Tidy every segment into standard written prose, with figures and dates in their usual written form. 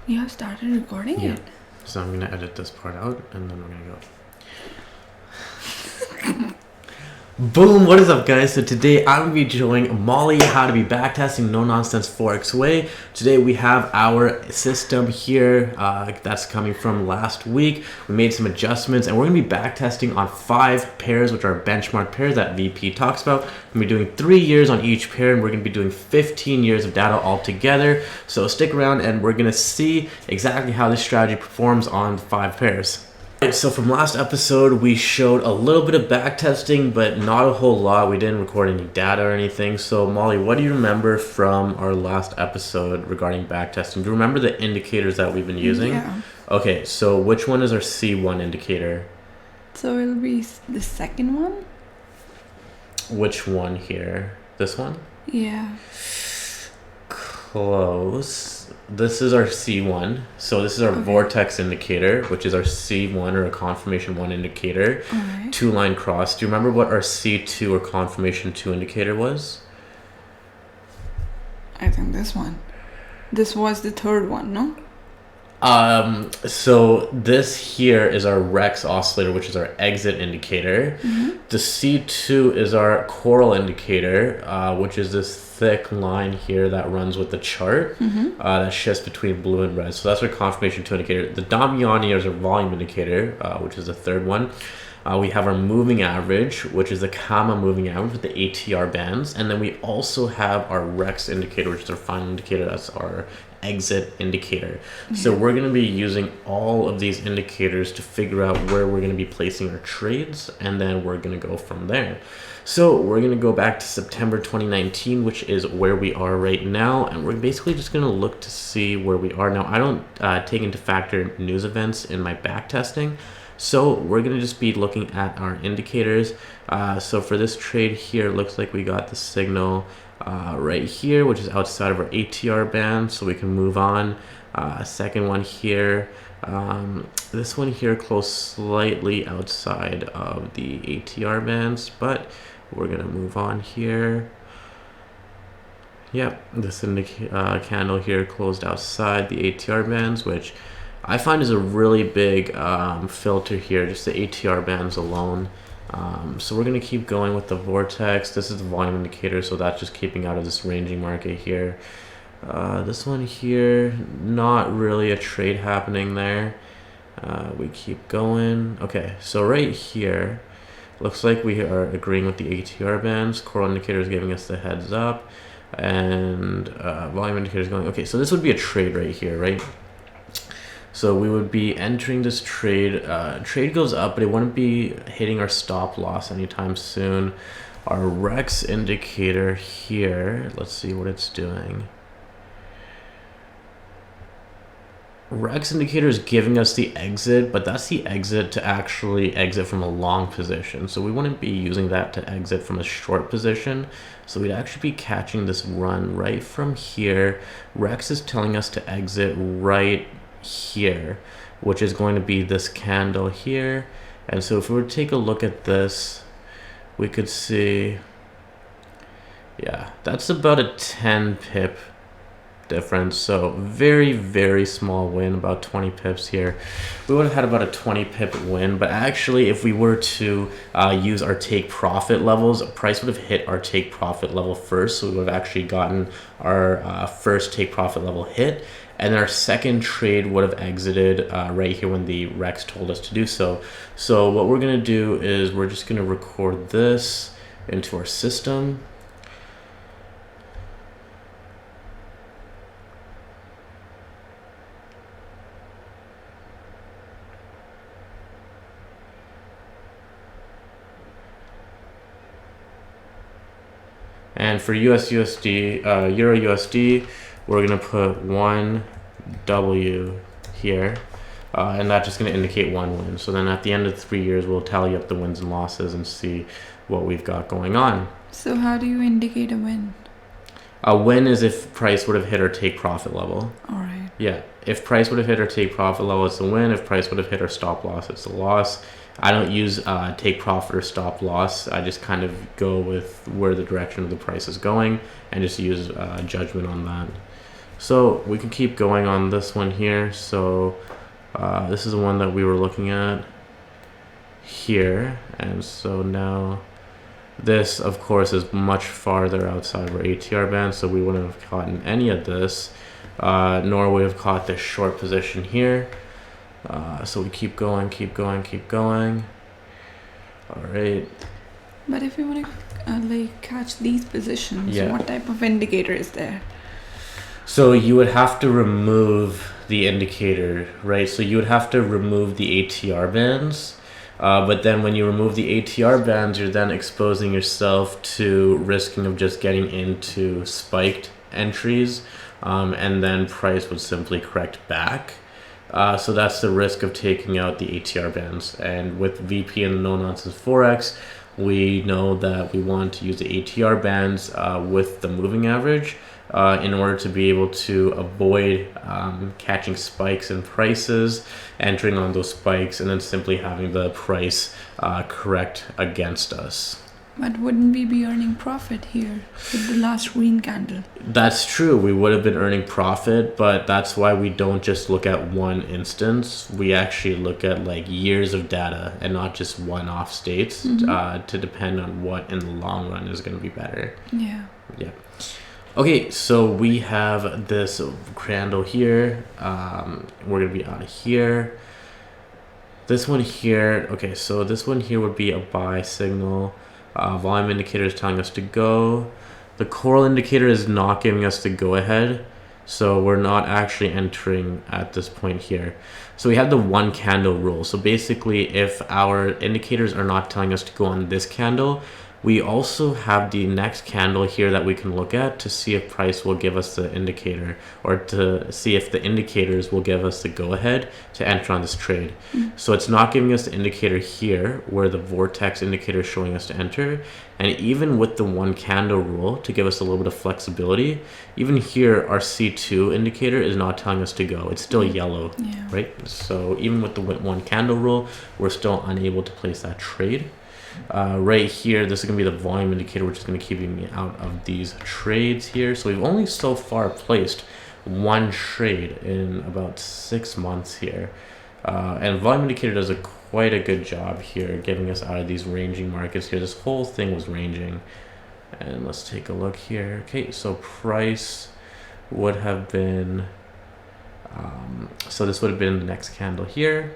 You have started recording it? So I'm going to edit this part out and then we're going to go. Boom! What is up, guys? So today I'm going to be showing Molly how to be backtesting no-nonsense Forex way. Today we have our system here that's coming from last week. We made some adjustments and we're going to be backtesting on 5 pairs, which are benchmark pairs that VP talks about. We're going to be doing 3 years on each pair and we're going to be doing 15 years of data all together. So stick around and we're going to see exactly how this strategy performs on 5 pairs. Alright, so from last episode, we showed a little bit of backtesting, but not a whole lot. We didn't record any data or anything. So Molly, what do you remember from our last episode regarding backtesting? Do you remember the indicators that we've been using? Yeah. Okay, so which one is our C1 indicator? So it'll be the second one? Which one here? This one? Yeah. Close. This is our C1. So this is our vortex indicator, which is our C1 or a confirmation 1 indicator. Alright. 2-line cross. Do you remember what our C2 or confirmation 2 indicator was? I think this one. This was the third one, no? So this here is our Rex oscillator, which is our exit indicator. Mm-hmm. The C2 is our coral indicator, which is this thick line here that runs with the chart, that shifts between blue and red. So that's our confirmation 2 indicator. The Damiani is our volume indicator, which is the third one. We have our moving average, which is the Kama moving average with the ATR bands. And then we also have our Rex indicator, which is our final indicator. That's our exit indicator. So we're going to be using all of these indicators to figure out where we're going to be placing our trades. And then we're going to go from there. So we're going to go back to September 2019, which is where we are right now. And we're basically just going to look to see where we are now. I don't take into factor news events in my back testing. So we're going to just be looking at our indicators. So for this trade here, it looks like we got the signal right here, which is outside of our ATR band. So we can move on. Second one here. This one here close slightly outside of the ATR bands, but we're going to move on here. Yep, this candle here closed outside the ATR bands, which I find is a really big filter here, just the ATR bands alone. So we're going to keep going with the vortex. This is the volume indicator, so that's just keeping out of this ranging market here. This one here, not really a trade happening there. We keep going. Okay, so right here, looks like we are agreeing with the ATR bands. Coral indicator is giving us the heads up, and volume indicator is going. Okay, so this would be a trade right here, right? So we would be entering this trade. Trade goes up, but it wouldn't be hitting our stop loss anytime soon. Our Rex indicator here, let's see what it's doing. Rex indicator is giving us the exit, but that's the exit to actually exit from a long position. So we wouldn't be using that to exit from a short position. So we'd actually be catching this run right from here. Rex is telling us to exit right here, which is going to be this candle here. And so if we were to take a look at this, we could see, yeah, that's about a 10 pip difference. So very, very small win, about 20 pips here. We would have had about a 20 pip win, but actually if we were to use our take profit levels, price would have hit our take profit level first. So we would have actually gotten our first take profit level hit. And then our second trade would have exited right here when the Rex told us to do so. So what we're going to do is we're just going to record this into our system. And for USD, Euro USD, we're going to put 1W here, and that's just going to indicate 1 win. So then at the end of 3 years, we'll tally up the wins and losses and see what we've got going on. So how do you indicate a win? A win is if price would have hit our take profit level. Alright. Yeah, if price would have hit our take profit level, it's a win. If price would have hit our stop loss, it's a loss. I don't use take profit or stop loss. I just kind of go with where the direction of the price is going and just use judgment on that. So we can keep going on this one here. So this is the one that we were looking at here, and so now this of course is much farther outside of our ATR band, so we wouldn't have caught any of this, nor would have caught this short position here. So we keep going. All right. But if you want to like catch these positions, Yeah. what type of indicator is there? So you would have to remove the indicator, right? So you would have to remove the ATR bands. But then when you remove the ATR bands, you're then exposing yourself to risking of just getting into spiked entries, and then price would simply correct back. So that's the risk of taking out the ATR bands. And with VP and no nonsense Forex, we know that we want to use the ATR bands with the moving average in order to be able to avoid catching spikes in prices, entering on those spikes, and then simply having the price correct against us. But wouldn't we be earning profit here with the last green candle? That's true. We would have been earning profit, but that's why we don't just look at one instance. We actually look at like years of data and not just one-off states to depend on what in the long run is going to be better. Yeah. Yeah. Okay, so we have this candle here. We're going to be out of here. This one here. Okay, so this one here would be a buy signal. Volume indicator is telling us to go. The coral indicator is not giving us the go ahead, so we're not actually entering at this point here. So we have the one candle rule. So basically, if our indicators are not telling us to go on this candle, we also have the next candle here that we can look at to see if price will give us the indicator, or to see if the indicators will give us the go ahead to enter on this trade. So it's not giving us the indicator here where the vortex indicator is showing us to enter. And even with the one candle rule to give us a little bit of flexibility, even here our C2 indicator is not telling us to go. It's still yellow, right? So even with the one candle rule, we're still unable to place that trade. Right here, this is going to be the volume indicator, which is going to keep me out of these trades here. So we've only so far placed one trade in about 6 months here. And volume indicator does quite a good job here, getting us out of these ranging markets here. This whole thing was ranging. And let's take a look here. Okay, so price would have been, so this would have been the next candle here.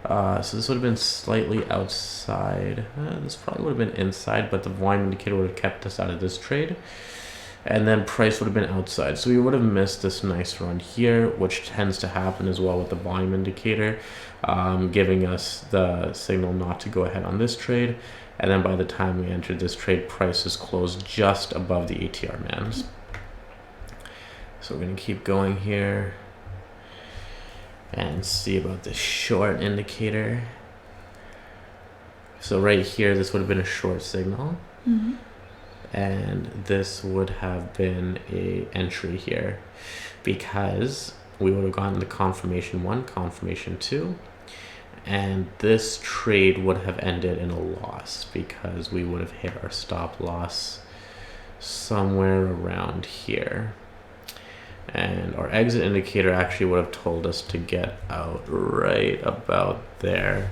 So this would have been slightly outside. This probably would have been inside, but the volume indicator would have kept us out of this trade. And then price would have been outside. So we would have missed this nice run here, which tends to happen as well with the volume indicator, giving us the signal not to go ahead on this trade. And then by the time we entered this trade, price is closed just above the ATR bands. So we're going to keep going here and see about the short indicator. So right here, this would have been a short signal. And this would have been a entry here, because we would have gotten the confirmation 1, confirmation 2, and this trade would have ended in a loss because we would have hit our stop loss somewhere around here. And our exit indicator actually would have told us to get out right about there.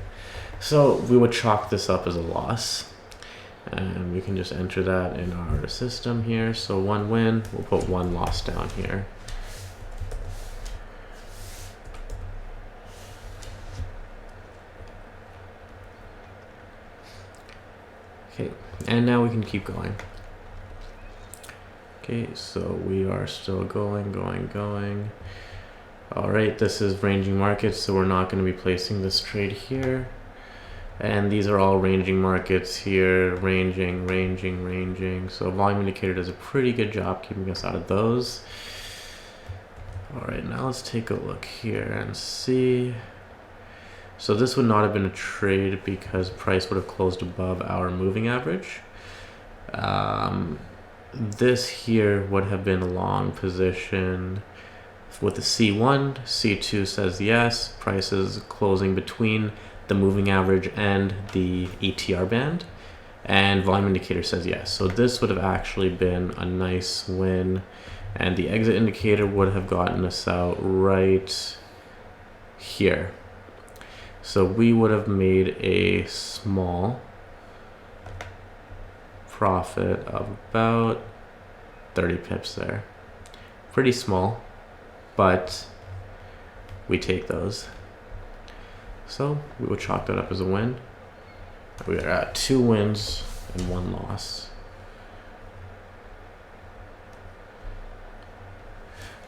So we would chalk this up as a loss. And we can just enter that in our system here. So 1 win, we'll put 1 loss down here. Okay, and now we can keep going. Okay, so we are still going. All right, this is ranging markets, so we're not going to be placing this trade here. And these are all ranging markets here, ranging. So volume indicator does a pretty good job keeping us out of those. All right, now let's take a look here and see. So this would not have been a trade because price would have closed above our moving average. This here would have been a long position with the C1. C2 says yes, price is closing between the moving average and the ATR band, and volume indicator says yes. So this would have actually been a nice win, And the exit indicator would have gotten us out right here. So we would have made a small profit of about 30 pips there. Pretty small, but we take those. So we would chalk that up as a win. We are at 2 wins and 1 loss.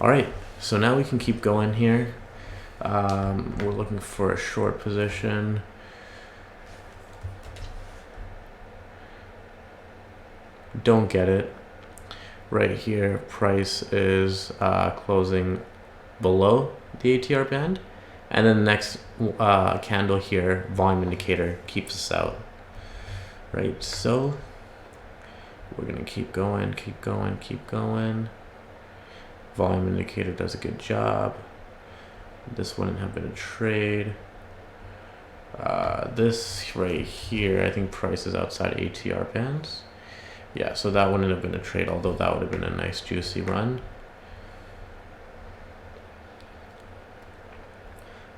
All right, so now we can keep going here. We're looking for a short position. Don't get it. Right here, price is closing below the ATR band. And then the next candle here, volume indicator, keeps us out. Right, so we're gonna keep going, keep going, keep going. Volume indicator does a good job. This wouldn't have been a trade. This right here, I think price is outside ATR bands. Yeah, so that wouldn't have been a trade, although that would have been a nice juicy run.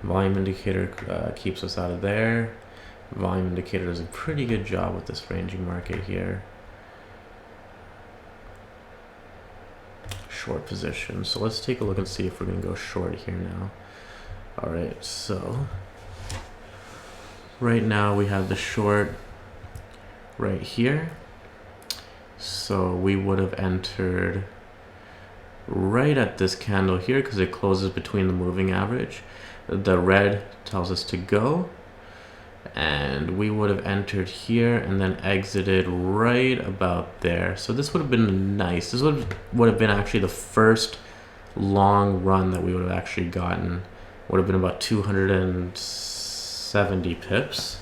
Volume indicator keeps us out of there. Volume indicator does a pretty good job with this ranging market here. Short position. So let's take a look and see if we're going to go short here now. All right, so right now we have the short right here. So we would have entered right at this candle here because it closes between the moving average. The red tells us to go, and we would have entered here and then exited right about there. So this would have been nice. This would have been actually the first long run that we would have actually gotten. Would have been about 270 pips.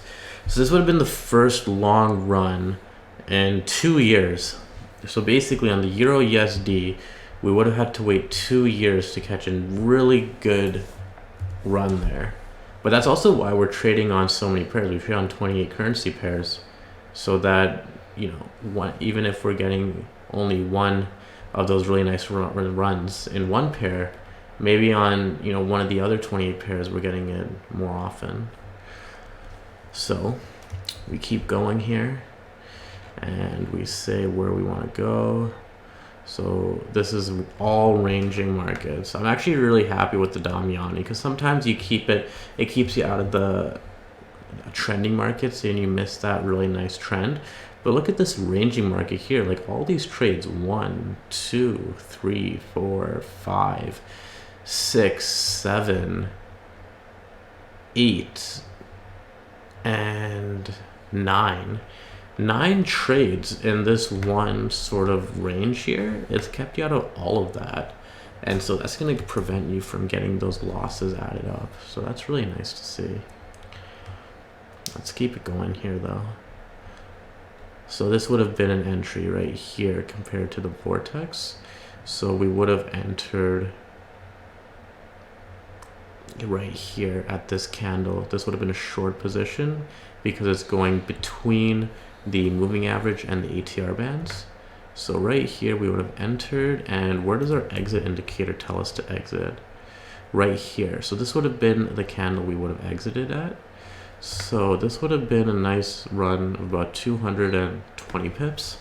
So this would have been the first long run in 2 years. So basically on the Euro USD, we would have had to wait 2 years to catch a really good run there. But that's also why we're trading on so many pairs. We trade on 28 currency pairs, so that, you know, even if we're getting only one of those really nice runs in one pair, maybe on, you know, one of the other 28 pairs we're getting it more often. So we keep going here and we say where we want to go. So this is all ranging markets. I'm actually really happy with the Damiani because sometimes you keep it keeps you out of the trending markets and you miss that really nice trend. But look at this ranging market here, like all these trades, 1, 2, 3, 4, 5, 6, 7, 8, and 9. 9 trades in this one sort of range here. It's kept you out of all of that, and so that's going to prevent you from getting those losses added up. So that's really nice to see. Let's keep it going here though. So this would have been an entry right here compared to the vortex. So we would have entered right here at this candle. This would have been a short position because it's going between the moving average and the ATR bands. So right here we would have entered, and where does our exit indicator tell us to exit? Right here. So this would have been the candle we would have exited at. So this would have been a nice run of about 220 pips.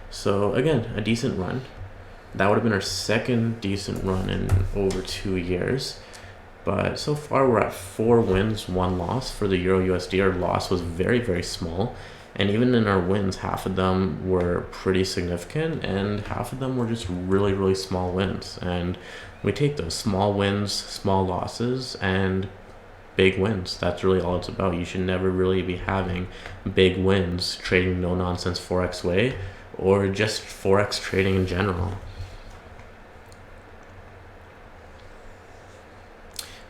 So again, a decent run. That would have been our second decent run in over 2 years. But so far we're at 4 wins, 1 loss for the Euro USD. Our loss was very, very small. And even in our wins, half of them were pretty significant and half of them were just really, really small wins. And we take those small wins, small losses, and big wins. That's really all it's about. You should never really be having big wins trading no nonsense Forex way or just Forex trading in general.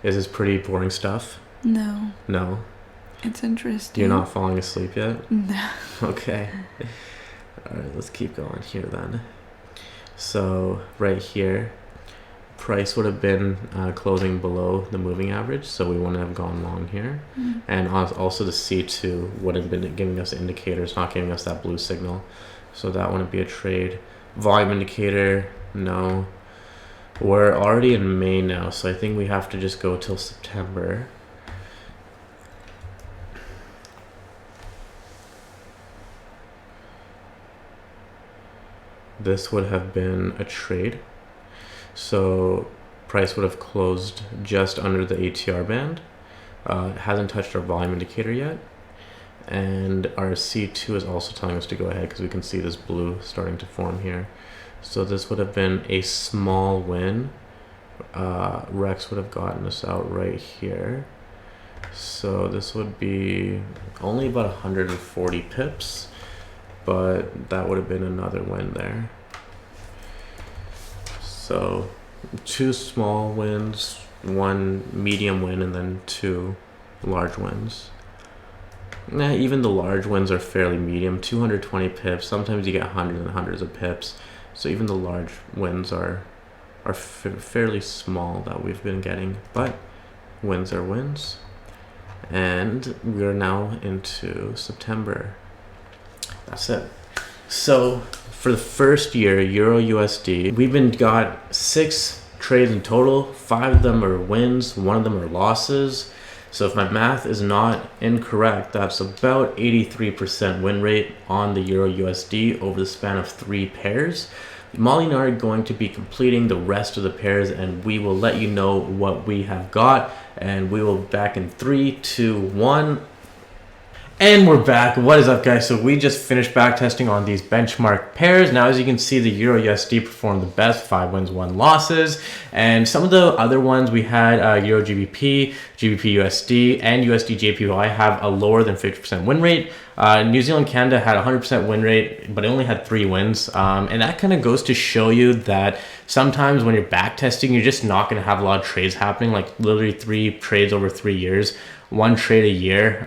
Is this pretty boring stuff? No. No? It's interesting. You're not falling asleep yet? No. Okay. All right, let's keep going here then. So right here, price would have been closing below the moving average, so we wouldn't have gone long here. And also the C2 would have been giving us indicators, not giving us that blue signal. So that wouldn't be a trade. Volume indicator, no. We're already in May now, so I think we have to just go till September. This would have been a trade. So price would have closed just under the ATR band. It hasn't touched our volume indicator yet. And our C2 is also telling us to go ahead because we can see this blue starting to form here. So this would have been a small win. Rex would have gotten us out right here. So this would be only about 140 pips, but that would have been another win there. So 2 small wins, 1 medium win, and then 2 large wins. Even the large wins are fairly medium, 220 pips. Sometimes you get hundreds and hundreds of pips. So even the large wins are fairly small that we've been getting, but wins are wins. And we're now into September. That's it. So for the first year, Euro USD, we've got 6 trades in total. 5 of them are wins, 1 of them are losses. So if my math is not incorrect, that's about 83% win rate on the Euro USD over the span of 3 pairs. Molly and I are going to be completing the rest of the pairs, and we will let you know what we have got, and we will be back in 3, 2, 1. And we're back. What is up, guys? So we just finished back testing on these benchmark pairs. Now, as you can see, the Euro USD performed the best, 5 wins, 1 losses. And some of the other ones we had, Euro GBP, GBP USD, and USD JPY have a lower than 50% win rate. New Zealand Canada had 100% win rate, but it only had 3 wins. And that kind of goes to show you that sometimes when you're back testing, you're just not going to have a lot of trades happening, like literally 3 trades over 3 years. 1 trade a year.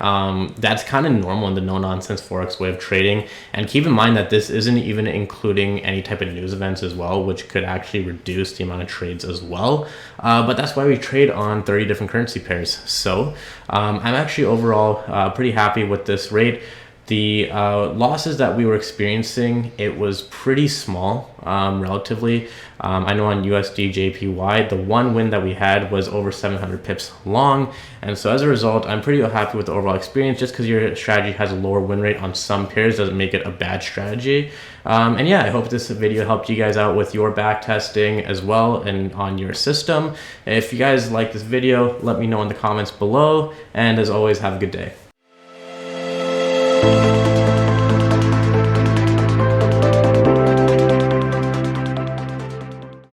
That's kind of normal in the no-nonsense Forex way of trading. And keep in mind that this isn't even including any type of news events as well, which could actually reduce the amount of trades as well. But that's why we trade on 30 different currency pairs. So I'm actually overall pretty happy with this rate. The losses that we were experiencing, it was pretty small, relatively. I know on USD JPY, the 1 win that we had was over 700 pips long. And so as a result, I'm pretty happy with the overall experience. Just because your strategy has a lower win rate on some pairs doesn't make it a bad strategy. And yeah, I hope this video helped you guys out with your back testing as well and on your system. If you guys like this video, let me know in the comments below. And as always, have a good day.